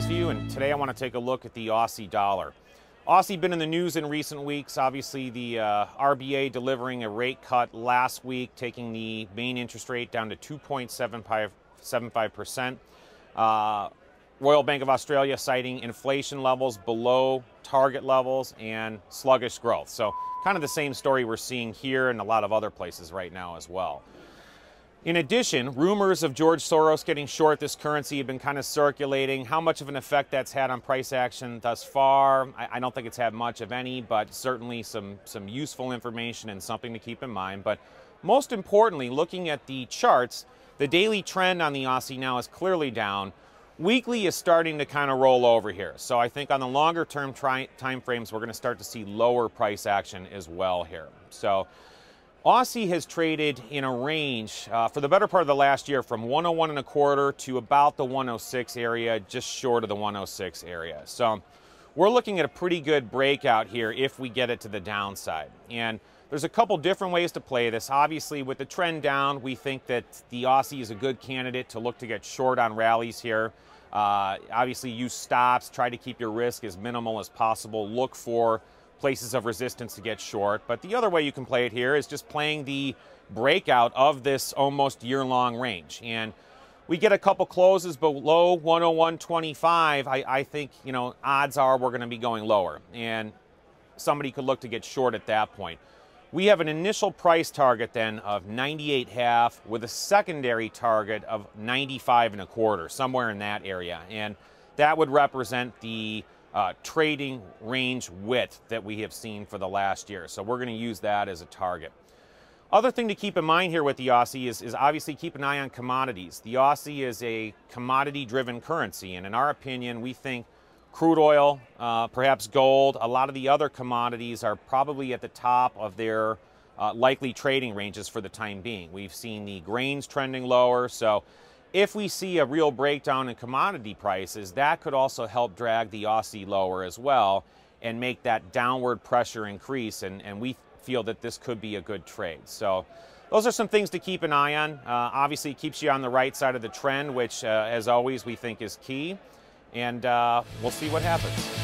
to you, and today I want to take a look at the Aussie dollar. Aussie been in the news in recent weeks. Obviously, the RBA delivering a rate cut last week, taking the main interest rate down to 2.75%. Royal Bank of Australia citing inflation levels below target levels and sluggish growth. So kind of the same story we're seeing here and a lot of other places right now as well. In addition, rumors of George Soros getting short this currency have been kind of circulating. How much of an effect that's had on price action thus far, I don't think it's had much of any, but certainly some useful information and something to keep in mind. But most importantly, looking at the charts, the daily trend on the Aussie now is clearly down. Weekly is starting to kind of roll over here. So I think on the longer term time frames, we're going to start to see lower price action as well here. So Aussie has traded in a range for the better part of the last year from 101.25 to about the 106 area, just short of the 106 area. So we're looking at a pretty good breakout here if we get it to the downside. And there's a couple different ways to play this. Obviously, with the trend down, we think that the Aussie is a good candidate to look to get short on rallies here. Obviously, use stops, try to keep your risk as minimal as possible. Look for places of resistance to get short. But the other way you can play it here is just playing the breakout of this almost year-long range. And we get a couple closes below 101.25, I think, you know, odds are we're going to be going lower. And somebody could look to get short at that point. We have an initial price target then of 98.5 with a secondary target of 95.25, somewhere in that area. And that would represent the trading range width that we have seen for the last year. So we're going to use that as a target. Other thing to keep in mind here with the Aussie is obviously keep an eye on commodities. The Aussie is a commodity-driven currency, and in our opinion, we think crude oil, perhaps gold, a lot of the other commodities are probably at the top of their likely trading ranges for the time being. We've seen the grains trending lower, so if we see a real breakdown in commodity prices, that could also help drag the Aussie lower as well and make that downward pressure increase, and we feel that this could be a good trade. So those are some things to keep an eye on. Obviously, it keeps you on the right side of the trend, which, as always, we think is key, and we'll see what happens.